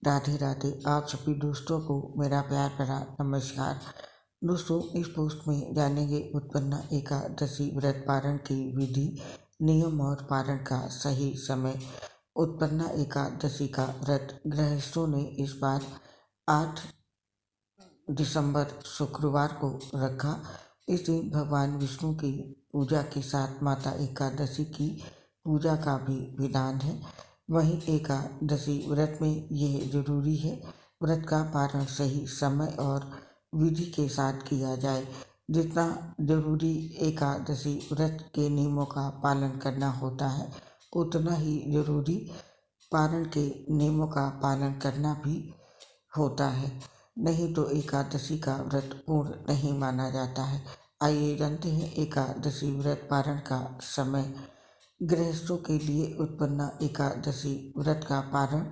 राधे राधे। आप सभी दोस्तों को मेरा प्यार भरा नमस्कार। दोस्तों, इस पोस्ट में जानेंगे उत्पन्ना एकादशी व्रत पारण की विधि, नियम और पारण का सही समय। उत्पन्ना एकादशी का व्रत गृहस्थों ने इस बार 8 दिसंबर शुक्रवार को रखा। इस दिन भगवान विष्णु की पूजा के साथ माता एकादशी की पूजा का भी विधान है। वहीं एकादशी व्रत में यह जरूरी है व्रत का पारण सही समय और विधि के साथ किया जाए। जितना जरूरी एकादशी व्रत के नियमों का पालन करना होता है, उतना ही जरूरी पारण के नियमों का पालन करना भी होता है। नहीं तो एकादशी का व्रत पूर्ण नहीं माना जाता है। आइए जानते हैं एकादशी व्रत पारण का समय। गृहस्थों के लिए उत्पन्ना एकादशी व्रत का पारण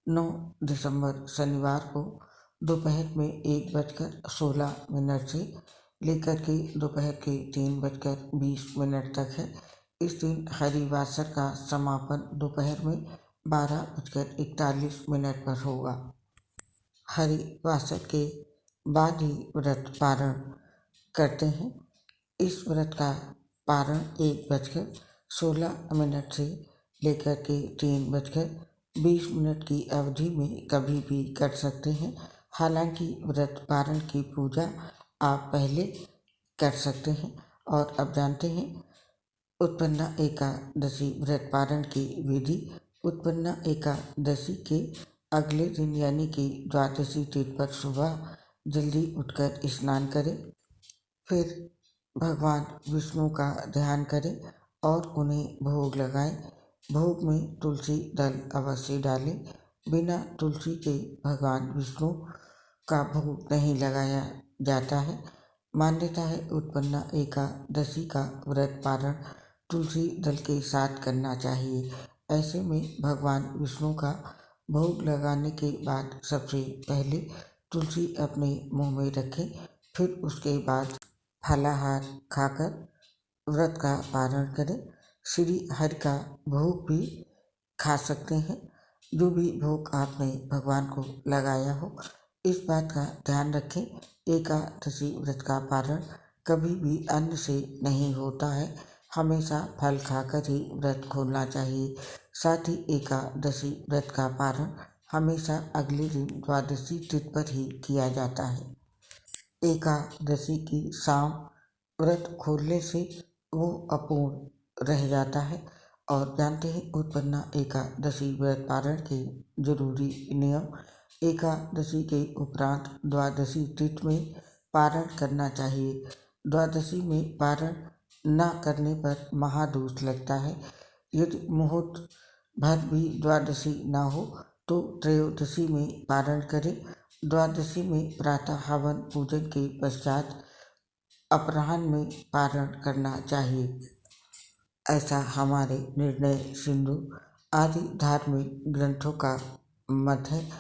9 दिसंबर शनिवार को दोपहर में 1:16 से लेकर के दोपहर के 3:20 तक है। इस दिन हरिवासर का समापन दोपहर में 12:41 पर होगा। हरिवासर के बाद ही व्रत पारण करते हैं। इस व्रत का पारण 1:16 से लेकर के 3:20 की अवधि में कभी भी कर सकते हैं। हालांकि व्रत पारण की पूजा आप पहले कर सकते हैं। और अब जानते हैं उत्पन्ना एकादशी व्रत पारण की विधि। उत्पन्ना एकादशी के अगले दिन यानी कि द्वादशी तिथि पर सुबह जल्दी उठकर स्नान करें, फिर भगवान विष्णु का ध्यान करें और उन्हें भोग लगाएं। भोग में तुलसी दल अवश्य डालें। बिना तुलसी के भगवान विष्णु का भोग नहीं लगाया जाता है। मान्यता है उत्पन्ना एकादशी का व्रत पारण तुलसी दल के साथ करना चाहिए। ऐसे में भगवान विष्णु का भोग लगाने के बाद सबसे पहले तुलसी अपने मुंह में रखें, फिर उसके बाद फलाहार खाकर व्रत का पारण करें। श्री हरि का भोग भी खा सकते हैं। जो भी भोग आपने भगवान को लगाया हो, इस बात का ध्यान रखें। एकादशी व्रत का पारण कभी भी अन्न से नहीं होता है। हमेशा फल खाकर ही व्रत खोलना चाहिए। साथ ही एकादशी व्रत का पारण हमेशा अगले दिन द्वादशी तिथि पर ही किया जाता है। एकादशी की शाम व्रत खोलने से वो अपूर्ण रह जाता है। और जानते हैं उत्पन्ना एकादशी व्रत पारण के जरूरी नियम। एकादशी के उपरांत द्वादशी तिथि में पारण करना चाहिए। द्वादशी में पारण न करने पर महादोष लगता है। यदि मुहूर्त भर भी द्वादशी न हो तो त्रयोदशी में पारण करें। द्वादशी में प्रातः हवन पूजन के पश्चात अपराह्न में पारण करना चाहिए। ऐसा हमारे निर्णय सिंधु आदि धार्मिक ग्रंथों का मत है।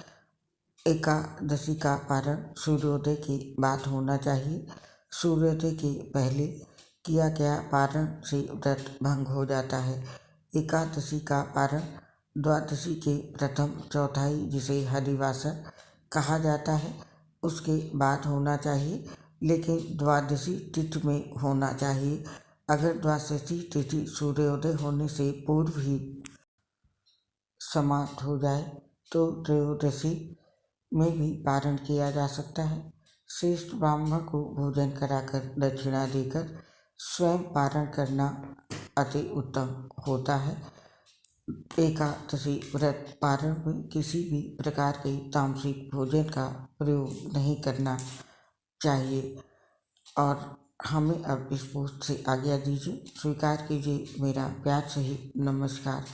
एकादशी का पारण सूर्योदय के बाद होना चाहिए। सूर्योदय के पहले किया गया पारण से व्रत भंग हो जाता है। एकादशी का पारण द्वादशी के प्रथम चौथाई, जिसे हरिवासर कहा जाता है, उसके बाद होना चाहिए, लेकिन द्वादशी तिथि में होना चाहिए। अगर द्वादशी तिथि सूर्योदय होने से पूर्व ही समाप्त हो जाए तो त्रयोदशी में भी पारण किया जा सकता है। श्रेष्ठ ब्राह्मण को भोजन कराकर दक्षिणा देकर स्वयं पारण करना अति उत्तम होता है। एकादशी व्रत पारण में किसी भी प्रकार के तामसिक भोजन का प्रयोग नहीं करना चाहिए। और हमें अब इस पोस्ट से आज्ञा दीजिए। स्वीकार कीजिए मेरा प्यार सहित नमस्कार।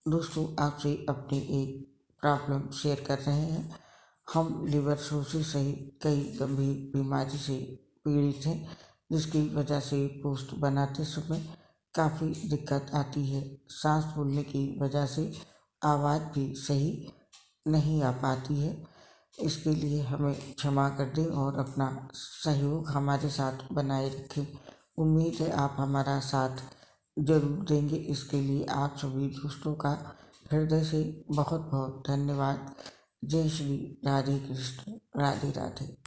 दोस्तों, आपसे अपनी एक प्रॉब्लम शेयर कर रहे हैं। हम लिवर सोसिस सहित कई गंभीर बीमारी से पीड़ित हैं, जिसकी वजह से पोस्ट बनाते समय काफ़ी दिक्कत आती है। सांस फूलने की वजह से आवाज़ भी सही नहीं आ पाती है। इसके लिए हमें क्षमा कर दें और अपना सहयोग हमारे साथ बनाए रखें। उम्मीद है आप हमारा साथ जरूर देंगे। इसके लिए आप सभी दोस्तों का हृदय से बहुत बहुत धन्यवाद। जय श्री राधे कृष्ण, राधे राधे।